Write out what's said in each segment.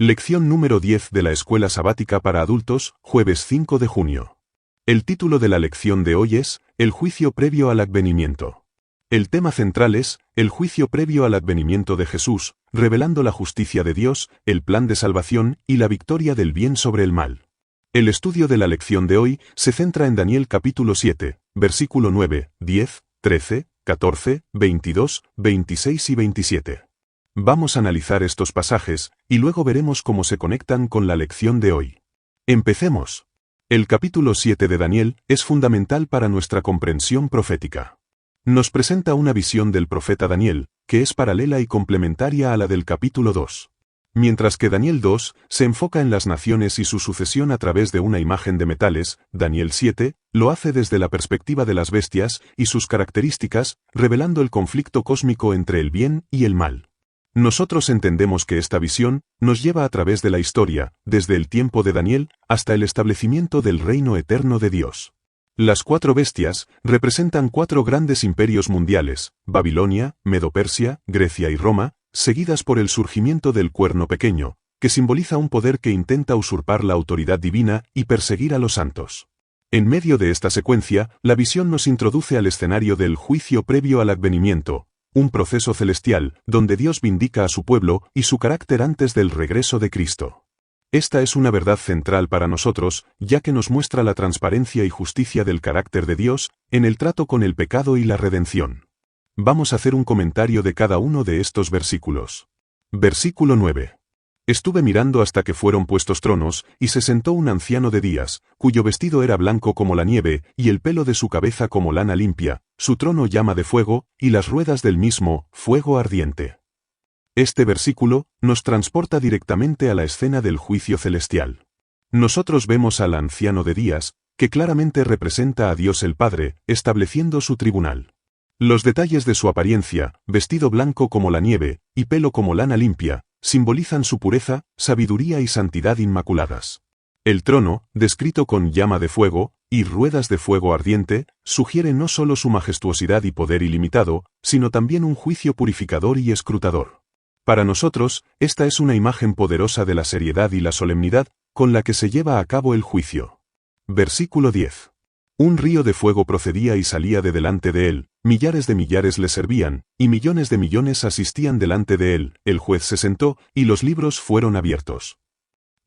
Lección número 10 de la Escuela Sabática para Adultos, jueves 5 de junio. El título de la lección de hoy es, El juicio previo al advenimiento. El tema central es, el juicio previo al advenimiento de Jesús, revelando la justicia de Dios, el plan de salvación y la victoria del bien sobre el mal. El estudio de la lección de hoy se centra en Daniel capítulo 7, versículo 9, 10, 13, 14, 22, 26 y 27. Vamos a analizar estos pasajes, y luego veremos cómo se conectan con la lección de hoy. Empecemos. El capítulo 7 de Daniel es fundamental para nuestra comprensión profética. Nos presenta una visión del profeta Daniel, que es paralela y complementaria a la del capítulo 2. Mientras que Daniel 2 se enfoca en las naciones y su sucesión a través de una imagen de metales, Daniel 7 lo hace desde la perspectiva de las bestias y sus características, revelando el conflicto cósmico entre el bien y el mal. Nosotros entendemos que esta visión nos lleva a través de la historia, desde el tiempo de Daniel hasta el establecimiento del reino eterno de Dios. Las 4 bestias representan 4 grandes imperios mundiales, Babilonia, Medo-Persia, Grecia y Roma, seguidas por el surgimiento del cuerno pequeño, que simboliza un poder que intenta usurpar la autoridad divina y perseguir a los santos. En medio de esta secuencia, la visión nos introduce al escenario del juicio previo al advenimiento, un proceso celestial, donde Dios vindica a su pueblo y su carácter antes del regreso de Cristo. Esta es una verdad central para nosotros, ya que nos muestra la transparencia y justicia del carácter de Dios en el trato con el pecado y la redención. Vamos a hacer un comentario de cada uno de estos versículos. Versículo 9. Estuve mirando hasta que fueron puestos tronos, y se sentó un anciano de días, cuyo vestido era blanco como la nieve, y el pelo de su cabeza como lana limpia, su trono llama de fuego, y las ruedas del mismo, fuego ardiente. Este versículo nos transporta directamente a la escena del juicio celestial. Nosotros vemos al anciano de días, que claramente representa a Dios el Padre, estableciendo su tribunal. Los detalles de su apariencia, vestido blanco como la nieve, y pelo como lana limpia, simbolizan su pureza, sabiduría y santidad inmaculadas. El trono, descrito con llama de fuego y ruedas de fuego ardiente, sugiere no solo su majestuosidad y poder ilimitado, sino también un juicio purificador y escrutador. Para nosotros, esta es una imagen poderosa de la seriedad y la solemnidad con la que se lleva a cabo el juicio. Versículo 10. Un río de fuego procedía y salía de delante de él, millares de millares le servían, y millones de millones asistían delante de él, el juez se sentó, y los libros fueron abiertos.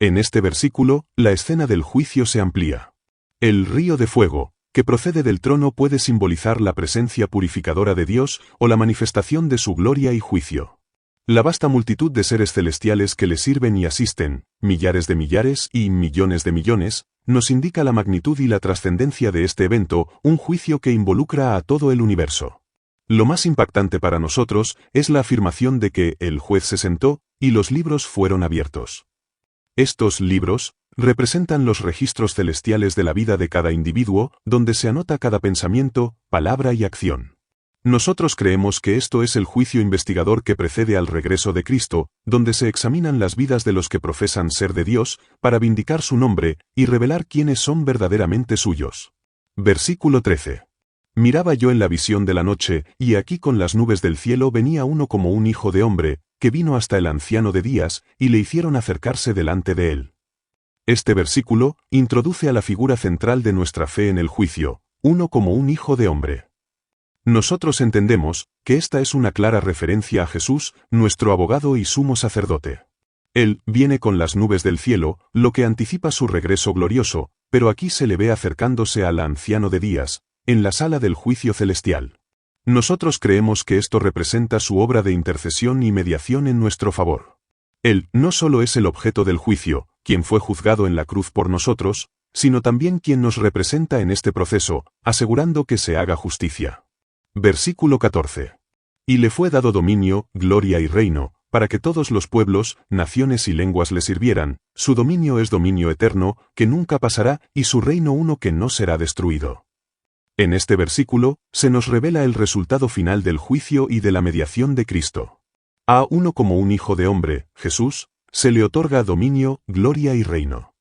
En este versículo, la escena del juicio se amplía. El río de fuego, que procede del trono, puede simbolizar la presencia purificadora de Dios o la manifestación de su gloria y juicio. La vasta multitud de seres celestiales que le sirven y asisten, millares de millares y millones de millones, nos indica la magnitud y la trascendencia de este evento, un juicio que involucra a todo el universo. Lo más impactante para nosotros es la afirmación de que el juez se sentó y los libros fueron abiertos. Estos libros representan los registros celestiales de la vida de cada individuo, donde se anota cada pensamiento, palabra y acción. Nosotros creemos que esto es el juicio investigador que precede al regreso de Cristo, donde se examinan las vidas de los que profesan ser de Dios, para vindicar su nombre y revelar quiénes son verdaderamente suyos. Versículo 13. Miraba yo en la visión de la noche, y aquí con las nubes del cielo venía uno como un hijo de hombre, que vino hasta el anciano de días, y le hicieron acercarse delante de él. Este versículo introduce a la figura central de nuestra fe en el juicio, uno como un hijo de hombre. Nosotros entendemos que esta es una clara referencia a Jesús, nuestro abogado y sumo sacerdote. Él viene con las nubes del cielo, lo que anticipa su regreso glorioso, pero aquí se le ve acercándose al anciano de días, en la sala del juicio celestial. Nosotros creemos que esto representa su obra de intercesión y mediación en nuestro favor. Él no solo es el objeto del juicio, quien fue juzgado en la cruz por nosotros, sino también quien nos representa en este proceso, asegurando que se haga justicia. Versículo 14. Y le fue dado dominio, gloria y reino, para que todos los pueblos, naciones y lenguas le sirvieran. Su dominio es dominio eterno, que nunca pasará, y su reino uno que no será destruido. En este versículo, se nos revela el resultado final del juicio y de la mediación de Cristo. A uno como un hijo de hombre, Jesús, se le otorga dominio, gloria y reino.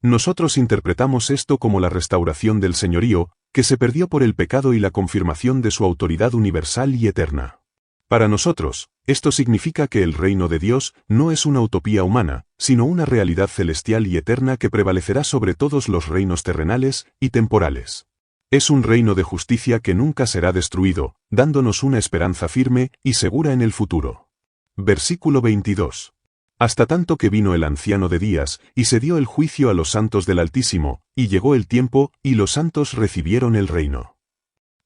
Nosotros interpretamos esto como la restauración del señorío, que se perdió por el pecado y la confirmación de su autoridad universal y eterna. Para nosotros, Esto significa que el reino de Dios no es una utopía humana, sino una realidad celestial y eterna que prevalecerá sobre todos los reinos terrenales y temporales. Es un reino de justicia que nunca será destruido, dándonos una esperanza firme y segura en el futuro. Versículo 22. Hasta tanto que vino el anciano de días, y se dio el juicio a los santos del Altísimo, y llegó el tiempo, y los santos recibieron el reino.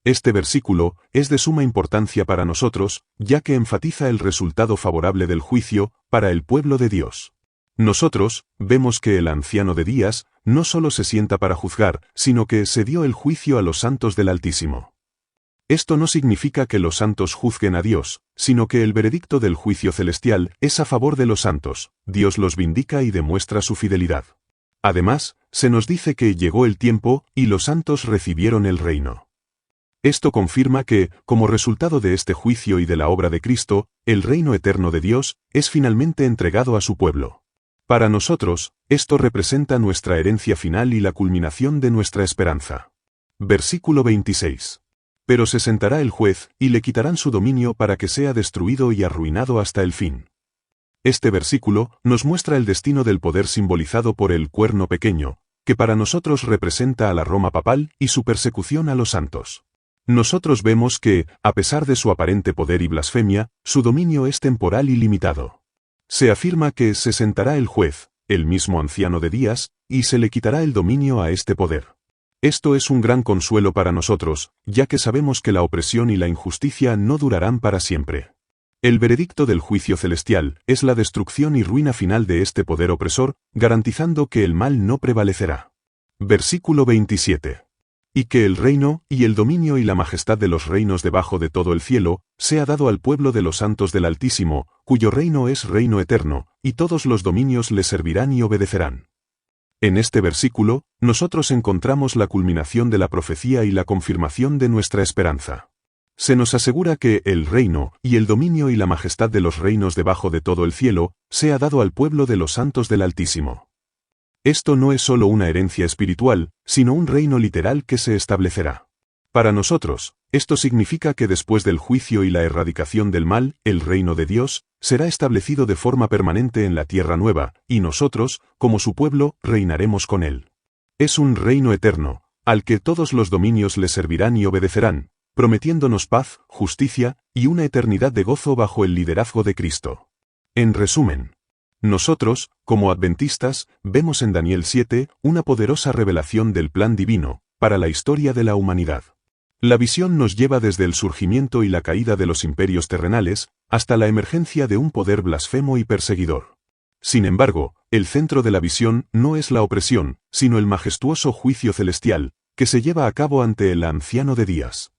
Este versículo es de suma importancia para nosotros, ya que enfatiza el resultado favorable del juicio para el pueblo de Dios. Nosotros vemos que el anciano de días no solo se sienta para juzgar, sino que se dio el juicio a los santos del Altísimo. Esto no significa que los santos juzguen a Dios, sino que el veredicto del juicio celestial es a favor de los santos, Dios los vindica y demuestra su fidelidad. Además, se nos dice que llegó el tiempo y los santos recibieron el reino. Esto confirma que, como resultado de este juicio y de la obra de Cristo, el reino eterno de Dios es finalmente entregado a su pueblo. Para nosotros, esto representa nuestra herencia final y la culminación de nuestra esperanza. Versículo 26. Pero se sentará el juez, y le quitarán su dominio para que sea destruido y arruinado hasta el fin. Este versículo nos muestra el destino del poder simbolizado por el cuerno pequeño, que para nosotros representa a la Roma papal y su persecución a los santos. Nosotros vemos que, a pesar de su aparente poder y blasfemia, su dominio es temporal y limitado. Se afirma que se sentará el juez, el mismo anciano de días, y se le quitará el dominio a este poder. Esto es un gran consuelo para nosotros, ya que sabemos que la opresión y la injusticia no durarán para siempre. El veredicto del juicio celestial es la destrucción y ruina final de este poder opresor, garantizando que el mal no prevalecerá. Versículo 27. Y que el reino, y el dominio y la majestad de los reinos debajo de todo el cielo, sea dado al pueblo de los santos del Altísimo, cuyo reino es reino eterno, y todos los dominios le servirán y obedecerán. En este versículo, nosotros encontramos la culminación de la profecía y la confirmación de nuestra esperanza. Se nos asegura que el reino, y el dominio y la majestad de los reinos debajo de todo el cielo, sea dado al pueblo de los santos del Altísimo. Esto no es solo una herencia espiritual, sino un reino literal que se establecerá. Para nosotros, esto significa que después del juicio y la erradicación del mal, el reino de Dios será establecido de forma permanente en la tierra nueva, y nosotros, como su pueblo, reinaremos con él. Es un reino eterno, al que todos los dominios le servirán y obedecerán, prometiéndonos paz, justicia y una eternidad de gozo bajo el liderazgo de Cristo. En resumen, nosotros, como adventistas, vemos en Daniel 7 una poderosa revelación del plan divino para la historia de la humanidad. La visión nos lleva desde el surgimiento y la caída de los imperios terrenales hasta la emergencia de un poder blasfemo y perseguidor. Sin embargo, el centro de la visión no es la opresión, sino el majestuoso juicio celestial que se lleva a cabo ante el anciano de días.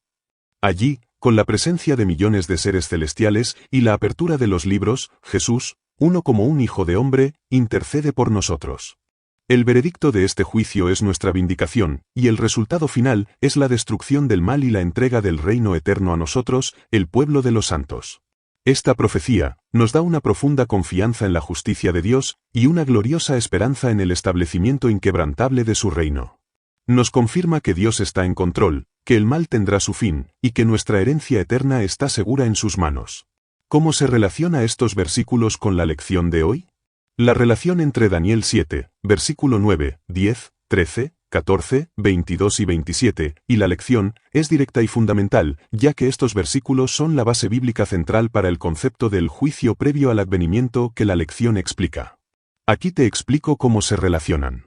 Allí, con la presencia de millones de seres celestiales y la apertura de los libros, Jesús, uno como un hijo de hombre, intercede por nosotros. El veredicto de este juicio es nuestra vindicación, y el resultado final es la destrucción del mal y la entrega del reino eterno a nosotros, el pueblo de los santos. Esta profecía nos da una profunda confianza en la justicia de Dios y una gloriosa esperanza en el establecimiento inquebrantable de su reino. Nos confirma que Dios está en control, que el mal tendrá su fin, y que nuestra herencia eterna está segura en sus manos. ¿Cómo se relaciona estos versículos con la lección de hoy? La relación entre Daniel 7, versículo 9, 10, 13, 14, 22 y 27, y la lección, es directa y fundamental, ya que estos versículos son la base bíblica central para el concepto del juicio previo al advenimiento que la lección explica. Aquí te explico cómo se relacionan.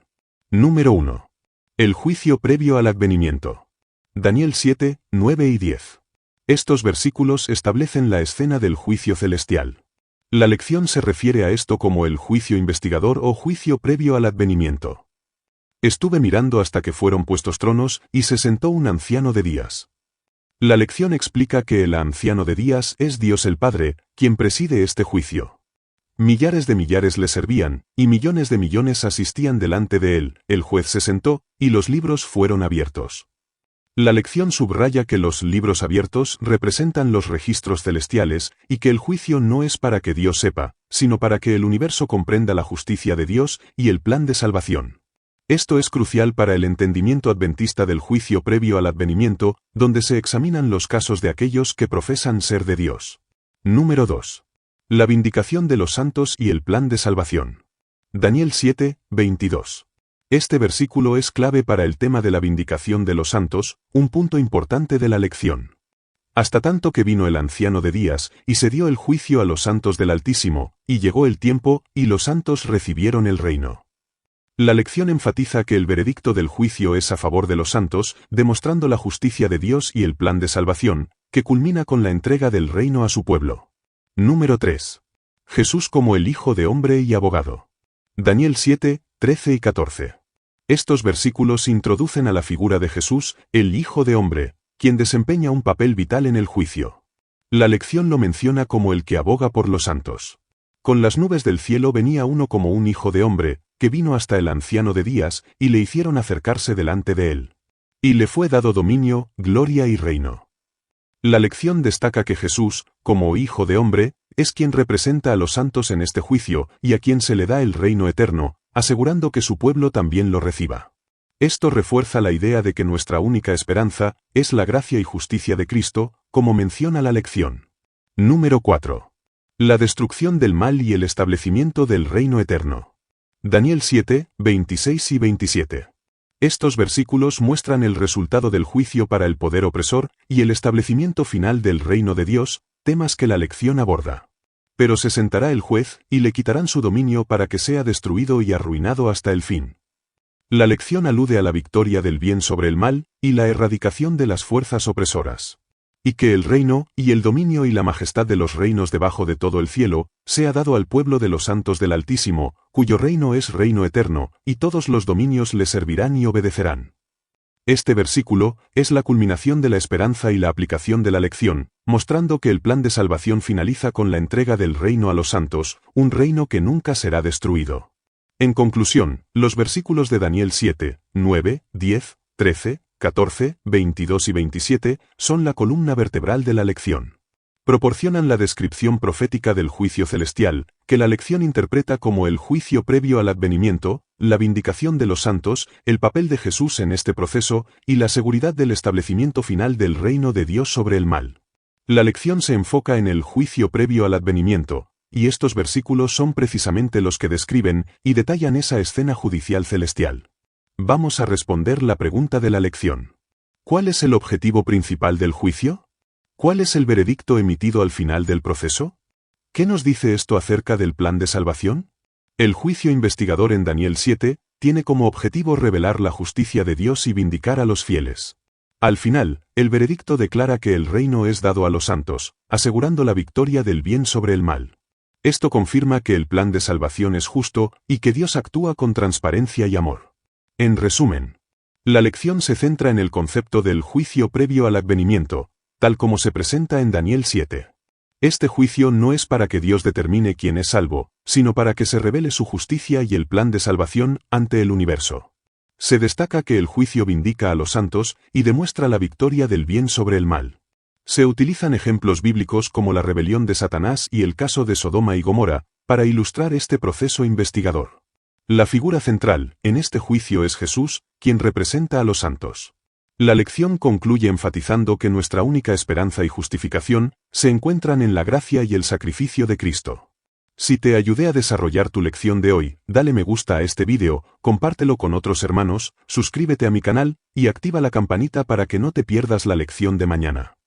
Número 1. El juicio previo al advenimiento. Daniel 7, 9 y 10. Estos versículos establecen la escena del juicio celestial. La lección se refiere a esto como el juicio investigador o juicio previo al advenimiento. Estuve mirando hasta que fueron puestos tronos y se sentó un anciano de días. La lección explica que el anciano de días es Dios el Padre, quien preside este juicio. Millares de millares le servían, y millones de millones asistían delante de él. El juez se sentó, y los libros fueron abiertos. La lección subraya que los libros abiertos representan los registros celestiales y que el juicio no es para que Dios sepa, sino para que el universo comprenda la justicia de Dios y el plan de salvación. Esto es crucial para el entendimiento adventista del juicio previo al advenimiento, donde se examinan los casos de aquellos que profesan ser de Dios. Número 2. La vindicación de los santos y el plan de salvación. Daniel 7, 22. Este versículo es clave para el tema de la vindicación de los santos, un punto importante de la lección. Hasta tanto que vino el anciano de días, y se dio el juicio a los santos del Altísimo, y llegó el tiempo, y los santos recibieron el reino. La lección enfatiza que el veredicto del juicio es a favor de los santos, demostrando la justicia de Dios y el plan de salvación, que culmina con la entrega del reino a su pueblo. Número 3. Jesús como el Hijo de Hombre y Abogado. Daniel 7, 13 y 14. Estos versículos introducen a la figura de Jesús, el Hijo de Hombre, quien desempeña un papel vital en el juicio. La lección lo menciona como el que aboga por los santos. Con las nubes del cielo venía uno como un hijo de hombre, que vino hasta el anciano de días, y le hicieron acercarse delante de él. Y le fue dado dominio, gloria y reino. La lección destaca que Jesús, como Hijo de Hombre, es quien representa a los santos en este juicio, y a quien se le da el reino eterno, asegurando que su pueblo también lo reciba. Esto refuerza la idea de que nuestra única esperanza es la gracia y justicia de Cristo, como menciona la lección. Número 4. La destrucción del mal y el establecimiento del reino eterno. Daniel 7, 26 y 27. Estos versículos muestran el resultado del juicio para el poder opresor y el establecimiento final del reino de Dios, temas que la lección aborda. Pero se sentará el juez, y le quitarán su dominio para que sea destruido y arruinado hasta el fin. La lección alude a la victoria del bien sobre el mal, y la erradicación de las fuerzas opresoras. Y que el reino, y el dominio y la majestad de los reinos debajo de todo el cielo, sea dado al pueblo de los santos del Altísimo, cuyo reino es reino eterno, y todos los dominios le servirán y obedecerán. Este versículo es la culminación de la esperanza y la aplicación de la lección, mostrando que el plan de salvación finaliza con la entrega del reino a los santos, un reino que nunca será destruido. En conclusión, los versículos de Daniel 7, 9, 10, 13, 14, 22 y 27 son la columna vertebral de la lección. Proporcionan la descripción profética del juicio celestial, que la lección interpreta como el juicio previo al advenimiento, la vindicación de los santos, el papel de Jesús en este proceso y la seguridad del establecimiento final del reino de Dios sobre el mal. La lección se enfoca en el juicio previo al advenimiento, y estos versículos son precisamente los que describen y detallan esa escena judicial celestial. Vamos a responder la pregunta de la lección. ¿Cuál es el objetivo principal del juicio? ¿Cuál es el veredicto emitido al final del proceso? ¿Qué nos dice esto acerca del plan de salvación? El juicio investigador en Daniel 7 tiene como objetivo revelar la justicia de Dios y vindicar a los fieles. Al final, el veredicto declara que el reino es dado a los santos, asegurando la victoria del bien sobre el mal. Esto confirma que el plan de salvación es justo y que Dios actúa con transparencia y amor. En resumen, la lección se centra en el concepto del juicio previo al advenimiento, tal como se presenta en Daniel 7. Este juicio no es para que Dios determine quién es salvo, sino para que se revele su justicia y el plan de salvación ante el universo. Se destaca que el juicio vindica a los santos y demuestra la victoria del bien sobre el mal. Se utilizan ejemplos bíblicos como la rebelión de Satanás y el caso de Sodoma y Gomorra, para ilustrar este proceso investigador. La figura central en este juicio es Jesús, quien representa a los santos. La lección concluye enfatizando que nuestra única esperanza y justificación se encuentran en la gracia y el sacrificio de Cristo. Si te ayudé a desarrollar tu lección de hoy, dale me gusta a este vídeo, compártelo con otros hermanos, suscríbete a mi canal y activa la campanita para que no te pierdas la lección de mañana.